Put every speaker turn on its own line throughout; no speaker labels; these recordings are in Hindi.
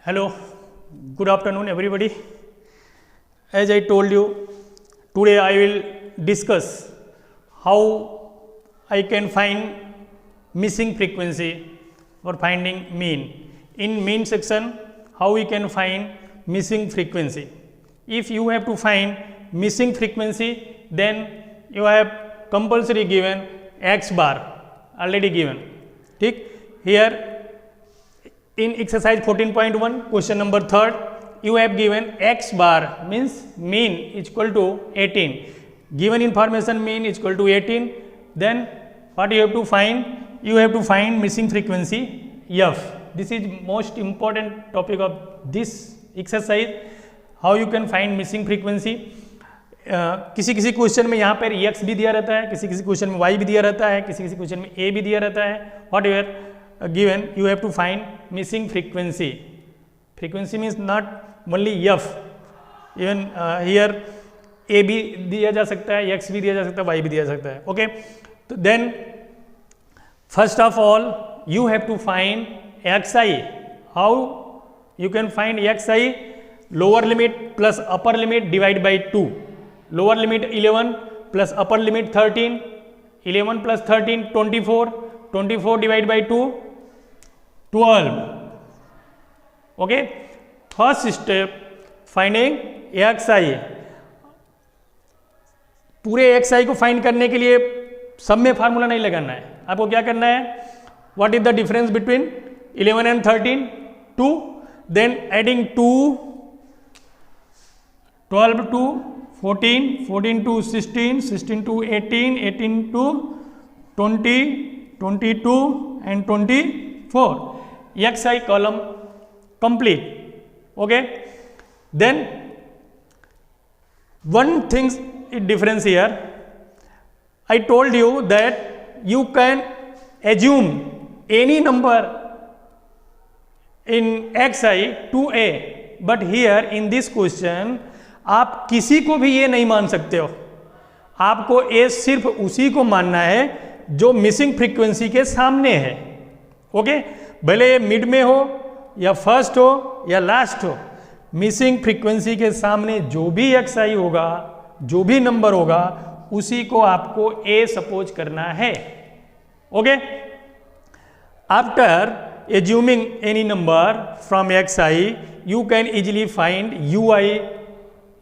Hello, good afternoon everybody. As I told you, today I will discuss how I can find missing frequency for finding mean. In mean section, how we can find missing frequency. If you have to find missing frequency, then you have compulsory given x bar already given. ठीक, here in exercise 14.1 question number 3rd you have given x bar means mean is equal to 18. Given information mean is equal to 18, then what you have to find? You have to find missing frequency f. This is most important topic of this exercise, how you can find missing frequency. किसी किसी क्वेश्चन में यहाँ पर x भी दिया रहता है, किसी किसी क्वेश्चन में y भी दिया रहता है, किसी किसी क्वेश्चन में a भी दिया रहता है. What ever given, you have to find missing frequency. Frequency means not only f, even here a भी दिया जा सकता है, x भी दिया जा सकता है, y भी दिया जा सकता है. Okay, तो then first of all you have to find xi. How you can find xi? Lower limit plus upper limit divide by 2. Lower limit 11 plus upper limit 13. 11 plus 13 24. 24 divided by 2 12. Okay, first step finding xi. पूरे xi को फाइंड करने के लिए सब में फार्मूला नहीं लगाना है. आपको क्या करना है? What is the difference between 11 and 13? 2. Then adding 2, 12 to 14, 14 to 16, 16 to 18, 18 to 20, 22 and 24. xi column complete. Okay, then one thing is difference here. I told you that you can assume any number in xi to a, but here in this question आप किसी को भी ये नहीं मान सकते हो. आपको a सिर्फ उसी को मानना है जो मिसिंग फ्रीक्वेंसी के सामने है. ओके, भले ये मिड में हो या फर्स्ट हो या लास्ट हो, मिसिंग फ्रीक्वेंसी के सामने जो भी xi होगा, जो भी नंबर होगा, उसी को आपको a सपोज करना है. Okay, after assuming any number from xi, you can easily find ui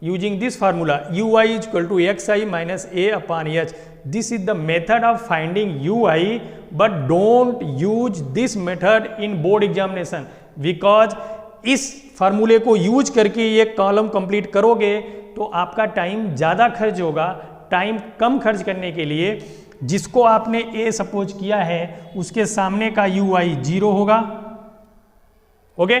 using this formula. ui is equal to xi minus a upon h. This is the method of finding ui, but don't use this method in board examination, because इस फार्मूले को यूज करके ये कॉलम कंप्लीट करोगे तो आपका टाइम ज़्यादा खर्च होगा. टाइम कम खर्च करने के लिए जिसको आपने a सपोज किया है उसके सामने का ui 0 होगा. ओके,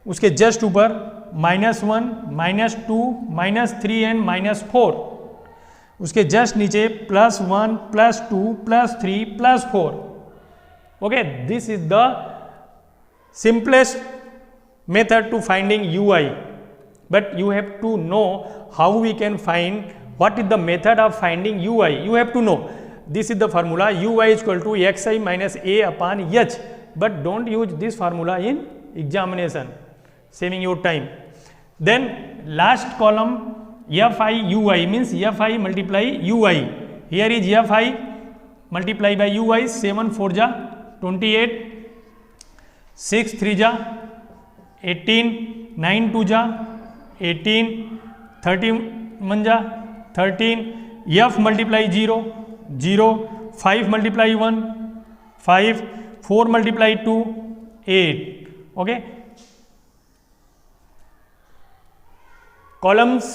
उसके जस्ट ऊपर -1, -2, -3 एंड -4. उसके जस्ट नीचे +1, +2, +3, +4. Okay, this is the simplest method to finding ui, but you have to know how we can find. What is the method of finding ui? You have to know. This is the formula ui is equal to xi minus a upon h, but don't use this formula in examination, saving your time. Then last column fi ui means fi multiply ui. Here is fi multiply by ui. 7 4 ja 28, 6 3 ja 18, 9 2 ja 18, 31 ja 13. f multiply 0 0, 5 multiply 1 5, 4 multiply 2 8. Okay, columns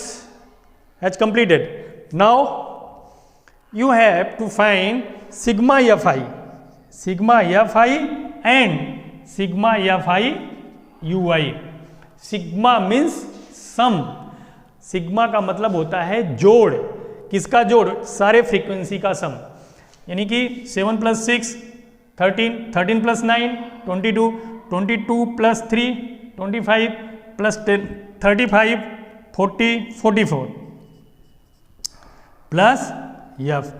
has completed. Now you have to find sigma fi, sigma fi and sigma fi ui. sigma means sum. sigma का मतलब होता है जोड़. किसका जोड़? सारे फ्रीक्वेंसी का सम. यानी कि 7 + 6 13, 13 + 9 22, 22 + 3 25 + 10 35 40 44 प्लस f.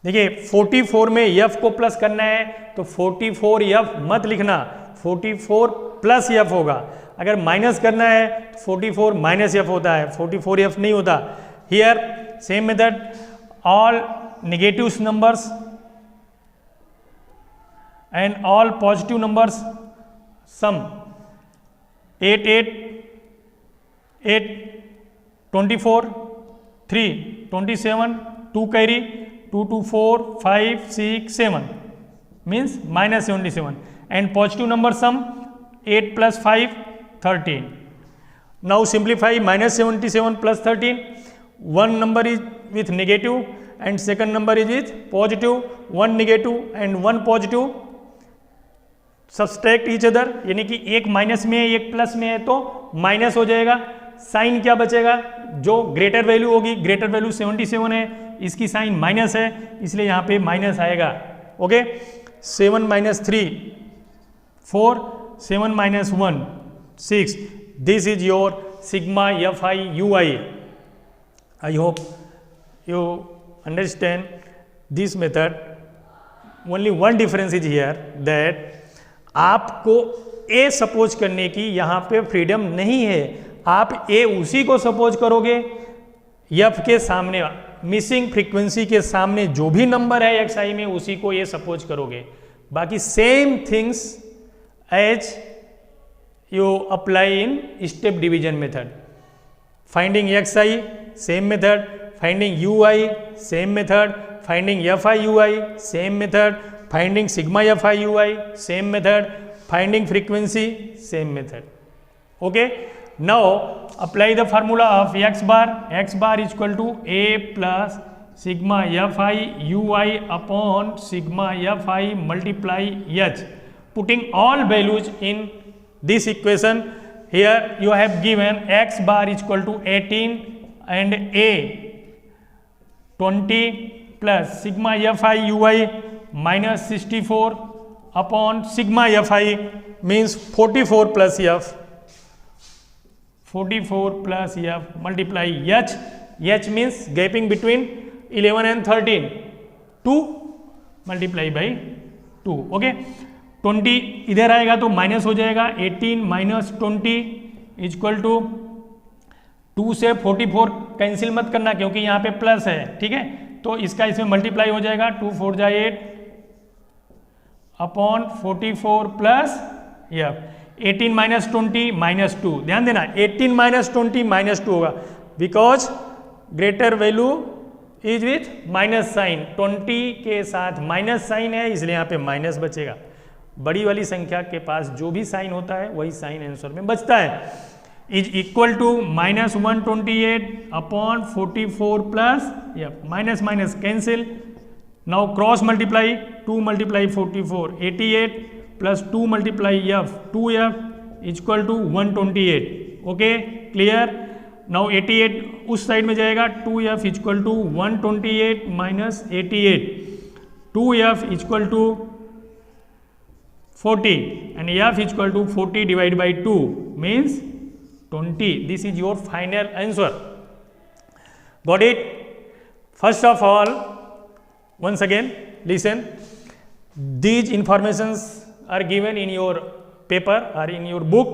देखिए 44 में f को प्लस करना है तो 44 f मत लिखना, 44 प्लस एफ होगा, अगर माइनस करना है तो 44 माइनस एफ होता है, 44 एफ नहीं होता। Here same method, all negative numbers and all positive numbers sum 8 8 8 24 3 27 2 carry 2 2 4 5 6 7 means minus 77 and positive number sum 8 plus 5 13. Now simplify minus 77 plus 13, one number is with negative and second number is with positive, one negative and one positive subtract each other, यानी कि एक माइनस में है एक प्लस में है तो माइनस हो जाएगा, साइन क्या बचेगा, जो ग्रेटर वैल्यू होगी, ग्रेटर वैल्यू 77 है, इसकी साइन माइनस है इसलिए यहाँ पे माइनस आएगा। Okay, 7 minus 3 4, 7 minus 1 6, this is your sigma f I you I. I hope you understand this method. Only one difference is here that आपको ए सपोज करने की यहाँ पे फ्रीडम नहीं है, आप ए उसी को सपोज करोगे एफ के सामने, मिसिंग फ्रीक्वेंसी के सामने जो भी नंबर है एक्स आई में उसी को ए सपोज करोगे, बाकी same things as you apply in step division method. Finding x i same method, finding u i same method, finding f I you i same method, finding sigma fi ui same method, finding frequency same method. Okay, now apply the formula of x bar is equal to a plus sigma fi ui upon sigma fi multiply h. Putting all values in this equation, here you have given x bar is equal to 18 and a 20 plus sigma fi ui minus 64 upon sigma fi means 44 plus f, 44 plus f multiply h, h means gapping between 11 and 13, 2 multiply by 2. Okay, 20 इधर आएगा तो माइनस हो जाएगा, 18 माइनस 20 इक्वल टू 2 से 44 कैंसिल मत करना क्योंकि यहाँ पे प्लस है, ठीक है, तो इसका इसमें मल्टीप्लाई हो जाएगा, 2 4 जा 8 upon 44 plus f, 18 minus 20 minus 2, ध्यान देना 18 माइनस 20 माइनस 2 होगा because greater value is with minus sign, 20 के साथ माइनस साइन है इसलिए यहाँ पे माइनस बचेगा। बड़ी वाली संख्या के पास जो भी साइन होता है वही साइन आंसर में बचता है। Is equal to minus 128 upon 44 plus f, minus minus cancel, now cross multiply, 2 multiply 44 88 plus 2 multiply f 2f is equal to 128. okay, clear? now 88 उस साइड में जाएगा, 2f is equal to 128 minus 88, 2f is equal to 40 and f is equal to 40 divided by 2 means 20. this is your final answer. got it? first of all, once again listen, these informations are given in your paper or in your book.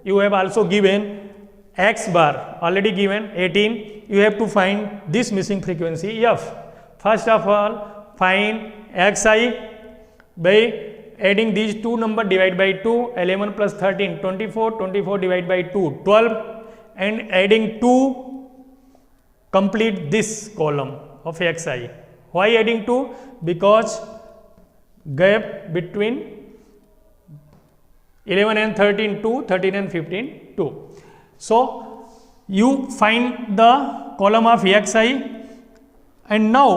You have also given x bar already given 18, you have to find this missing frequency f. first of all find xi by adding these two numbers divide by 2, 11 plus 13 24, 24 divide by 2 12 and adding 2 complete this column of xi. Why adding 2? because gap between 11 and 13 2, 13 and 15 2. so you find the column of xi and now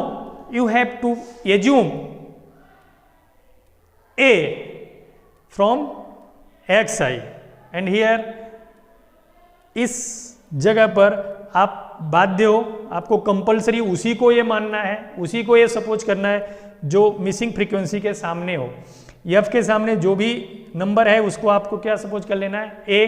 you have to assume a from xi and here इस जगह पर आप बाध्य हो, आपको कंपलसरी उसी को ये मानना है, उसी को ये सपोज करना है जो मिसिंग फ्रीक्वेंसी के सामने हो। एफ के सामने जो भी नंबर है उसको आपको क्या सपोज कर लेना है, A.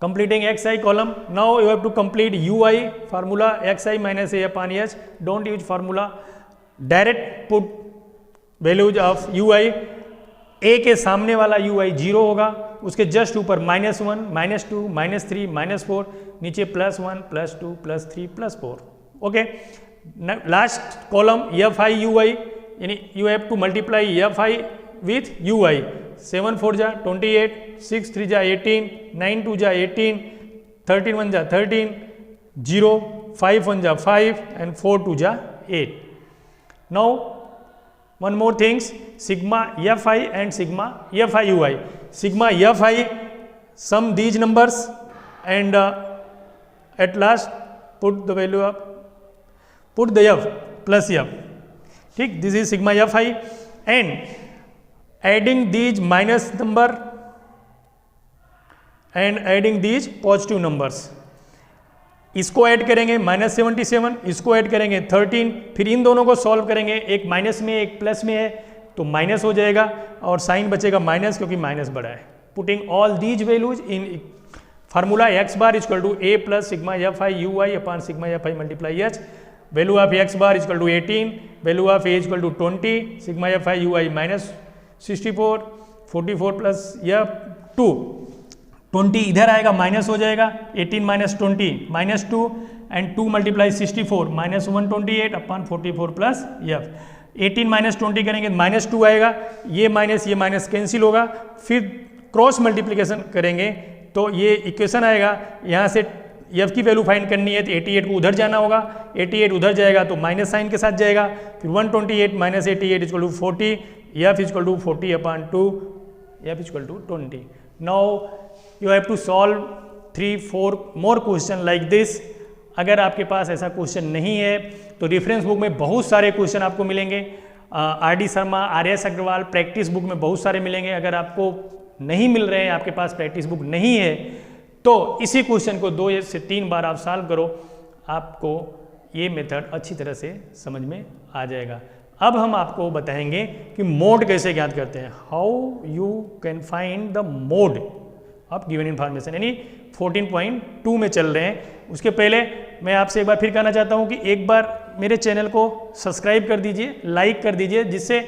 Completing X I column, now you have to complete U I formula X I minus A upon H, don't use formula, direct put values of U I A के सामने वाला यू आई 0 होगा, उसके जस्ट ऊपर -1, -2, -3, -4, नीचे +1, +2, +3, +4. Okay, last column F I you I, यानी you have to multiply F I with U I. 7 4 जा 28, 6 3 जा 18, 9 2 जा 18, 13 1 जा 13, 0 5 1 जा 5 and 4 2 जा 8. Now one more things, sigma fi and sigma fiui. Sigma fi sum these numbers and at last put the value of, put the f plus f. ठीक, this is sigma fi and adding these minus number and adding these positive numbers. इसको ऐड करेंगे -77, इसको ऐड करेंगे 13, फिर इन दोनों को सॉल्व करेंगे, एक माइनस में एक प्लस में है तो माइनस हो जाएगा और साइन बचेगा माइनस, क्योंकि माइनस बड़ा है. Putting all these values in formula x bar equal to a plus sigma f I you i upon sigma f i multiply h. Value of x bar equal to 18, value of a equal to 20, sigma f I you i -64, 44 plus f 2, 20 इधर आएगा माइनस हो जाएगा, 18 minus 20 -2 and 2 multiply 64 -128 upon 44 plus f. 18 minus 20 करेंगे -2 आएगा, ये माइनस कैंसिल होगा, फिर क्रॉस मल्टीप्लिकेशन करेंगे तो ये इक्वेशन आएगा. यहाँ से एफ की वैल्यू फाइंड करनी है तो 88 को उधर जाना होगा, 88 उधर जाएगा तो माइनस साइन के साथ जाएगा, फिर 128 minus 88 equal to 40, f equal to 40 upon 2, f equal to 20. Now you have to solve 3-4 more question like this. अगर आपके पास ऐसा क्वेश्चन नहीं है तो रेफरेंस बुक में बहुत सारे क्वेश्चन आपको मिलेंगे. आर.डी. शर्मा, आर.एस. अग्रवाल प्रैक्टिस बुक में बहुत सारे मिलेंगे. अगर आपको नहीं मिल रहे हैं, आपके पास प्रैक्टिस बुक नहीं है, तो इसी क्वेश्चन को 2 से 3 बार आप सॉल्व करो, आपको ये मेथड अच्छी तरह से समझ में आ जाएगा. अब हम आपको बताएंगे कि मोड कैसे ज्ञात करते हैं. How you can find the mode of given information, यानी 14.2 में चल रहे हैं. उसके पहले मैं आपसे एक बार फिर कहना चाहता हूं कि एक बार मेरे चैनल को सब्सक्राइब कर दीजिए, लाइक कर दीजिए, जिससे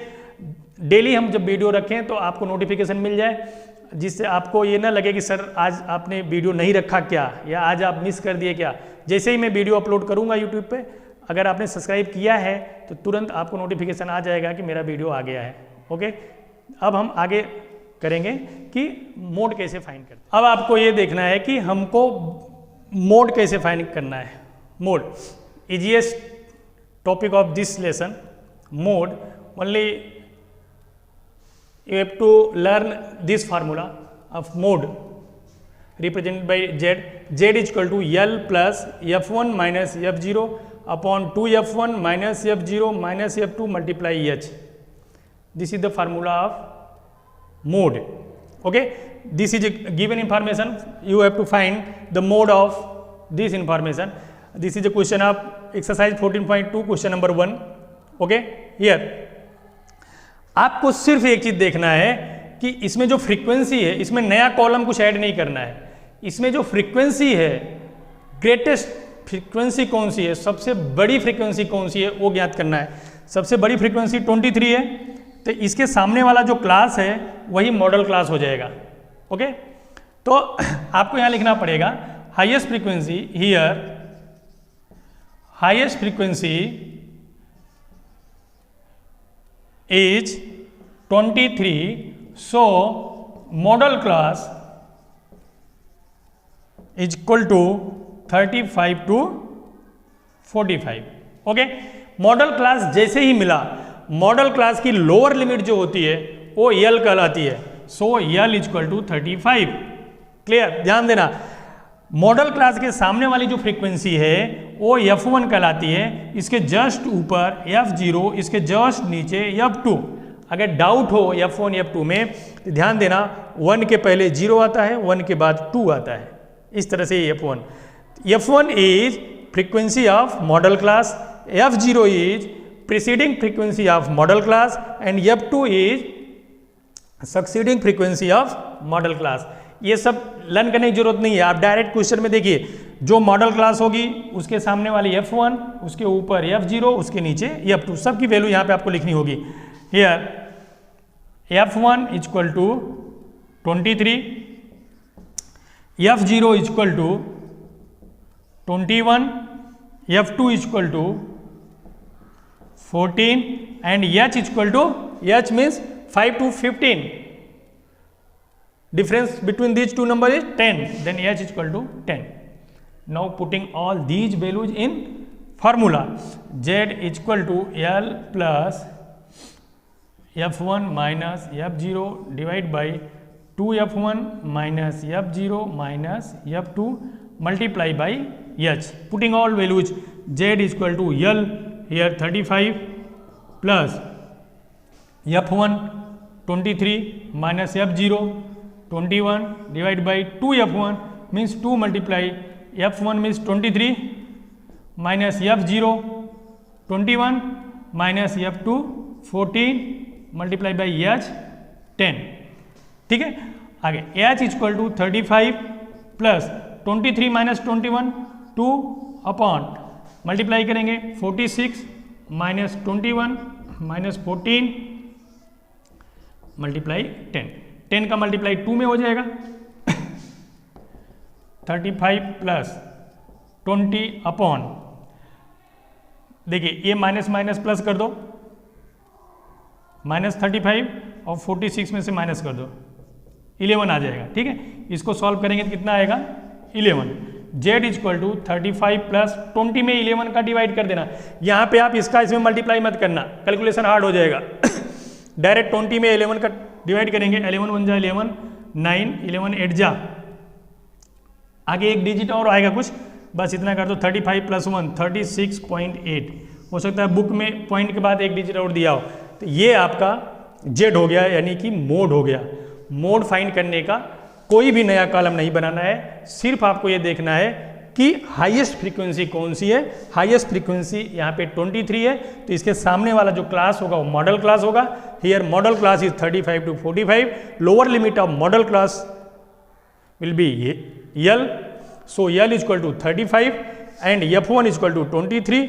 डेली हम जब वीडियो रखें तो आपको नोटिफिकेशन मिल जाए, जिससे आपको ये ना लगे कि सर आज आपने वीडियो नहीं रखा क्या, या आज आप मिस कर दिए क्या. जैसे ही मैं वीडियो अपलोड करूँगा यूट्यूब पर, अगर आपने सब्सक्राइब किया है तो तुरंत आपको नोटिफिकेशन आ जाएगा कि मेरा वीडियो आ गया है. ओके, अब हम आगे करेंगे कि मोड कैसे फाइंड करते हैं. अब आपको ये देखना है कि हमको मोड कैसे फाइंड करना है. Mode easiest topic of this lesson. Mode only you have to learn this formula of mode represented by Z. Z is equal to L plus f1 minus f0 upon 2f1 minus f0 minus f2 multiply h. This is the formula of mode. Okay, this is a given information, you have to find the mode of this information. This is a question of exercise 14.2 question number 1. Okay, here आपको सिर्फ एक चीज देखना है कि इसमें जो फ्रीक्वेंसी है, इसमें नया कॉलम कुछ ऐड नहीं करना है. इसमें जो फ्रीक्वेंसी है, ग्रेटेस्ट फ्रीक्वेंसी कौन सी है, सबसे बड़ी फ्रीक्वेंसी कौन सी है, वो ज्ञात करना है. सबसे बड़ी फ्रीक्वेंसी 23 है, तो इसके सामने वाला जो क्लास है वही मॉडल क्लास हो जाएगा. ओके, तो आपको यहाँ लिखना पड़ेगा highest frequency here, highest frequency is 23, so modal class is equal to 35 to 45. Okay, modal class जैसे ही मिला, मॉडल क्लास की लोअर लिमिट जो होती है वो यल कहलाती है. So L equal to 35. Clear, ध्यान देना, मॉडल क्लास के सामने वाली जो फ्रीक्वेंसी है वो f1 कहलाती है, इसके जस्ट ऊपर f0, इसके जस्ट नीचे f2. अगर डाउट हो f1 f2 में तो ध्यान देना, 1 के पहले 0 आता है, 1 के बाद 2 आता है. इस तरह से f1 is frequency of modal class, f0 is preceding frequency of model class and f2 is succeeding frequency of model class. ये सब लर्न करने की जरूरत नहीं है, आप डायरेक्ट क्वेश्चन में देखिए, जो मॉडल क्लास होगी उसके सामने वाली f1, उसके ऊपर f0, उसके नीचे f2, सब की वैल्यू यहाँ पे आपको लिखनी होगी. Here F1 equal to 23, F0 equal to 21, F2 equal to 14 and H equal to, H means 5 to 15. Difference between these two numbers is 10. Then H is equal to 10. Now putting all these values in formula. Z is equal to L plus F1 minus F0 divided by 2F1 minus F0 minus F2 multiply by H. Putting all values, Z is equal to L. Here 35 plus F1 23 minus F0 21 divided by 2F1 means 2 multiply F1 means 23 minus F0 21 minus F2 14 multiply by H 10. ठीक है, आगे H equal to 35 plus 23 minus 21 2 upon multiply करेंगे 46 माइनस 21 माइनस 14 मल्टीप्लाई 10, 10 का मल्टीप्लाई 2 में हो जाएगा 35 प्लस 20 अपॉन, देखिए ये माइनस माइनस प्लस कर दो, माइनस 35 और 46 में से माइनस कर दो 11 आ जाएगा। ठीक है, इसको सॉल्व करेंगे तो कितना आएगा 11। Z इक्वल टू 35 प्लस 20 में 11 का डिवाइड कर देना। यहाँ पे आप इसका इसमें मल्टीप्लाई मत करना, कैलकुलेशन हार्ड हो जाएगा। डायरेक्ट 20 में 11 का डिवाइड करेंगे, 11 1 जा 11, 9 11 8 जा, आगे एक डिजिट और आएगा कुछ, बस इतना कर दो 35 प्लस 1 36.8। हो सकता है बुक में पॉइंट के बाद एक डिजिट और दिया हो, तो ये आपका Z हो गया, यानी कि मोड हो गया। मोड फाइंड करने का कोई भी नया कॉलम नहीं बनाना है, सिर्फ आपको ये देखना है कि हाईएस्ट फ्रीक्वेंसी कौन सी है। हाईएस्ट फ्रीक्वेंसी यहाँ पे 23 है, तो इसके सामने वाला जो क्लास होगा वो मॉडल क्लास होगा। Here modal class is 35 to 45, lower limit of modal class will be L, so L is equal to 35 and F1 is equal to 23,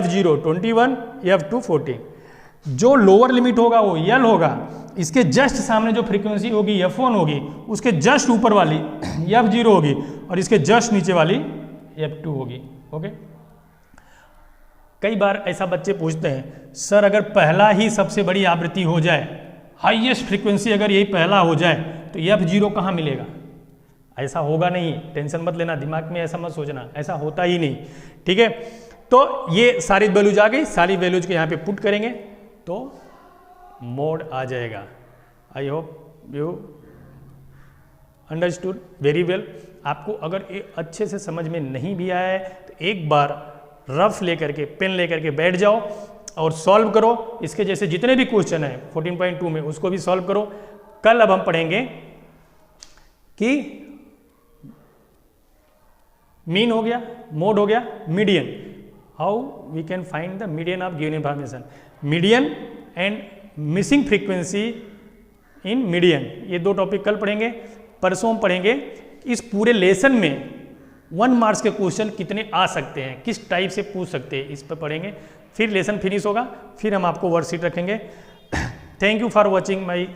F0 21, F2 14। जो लोअर लिमिट होगा वो L होगा, इसके जस्ट सामने जो फ्रीक्वेंसी होगी F1 होगी, उसके जस्ट ऊपर वाली F0 होगी और इसके जस्ट नीचे वाली F2 होगी। ओके, कई बार ऐसा बच्चे पूछते हैं सर अगर पहला ही सबसे बड़ी आवृत्ति हो जाए, हाईएस्ट फ्रीक्वेंसी अगर यही पहला हो जाए तो F0 कहाँ मिलेगा? ऐसा होगा नहीं, टेंशन मत लेना, दिमाग में ऐसा मत सोचना, ऐसा होता ही नहीं। ठीक है, तो ये सारी वैल्यूज आ गई, सारी वैल्यूज को यहाँ पे पुट करेंगे तो मोड आ जाएगा। I hope you understood very well. आपको अगर ये अच्छे से समझ में नहीं भी आया है तो एक बार रफ लेकर के पेन लेकर के बैठ जाओ और सॉल्व करो। इसके जैसे जितने भी क्वेश्चन हैं 14.2 में उसको भी सॉल्व करो। कल अब हम पढ़ेंगे कि मीन हो गया, मोड हो गया, median, how we can find the median of given information, median and missing frequency in median. ये दो टॉपिक कल पढ़ेंगे। परसों हम पढ़ेंगे इस पूरे लेसन में 1 मार्क्स के क्वेश्चन कितने आ सकते हैं, किस टाइप से पूछ सकते हैं, इस पर पढ़ेंगे। फिर लेसन फिनिश होगा, फिर हम आपको वर्कशीट रखेंगे। Thank you for watching my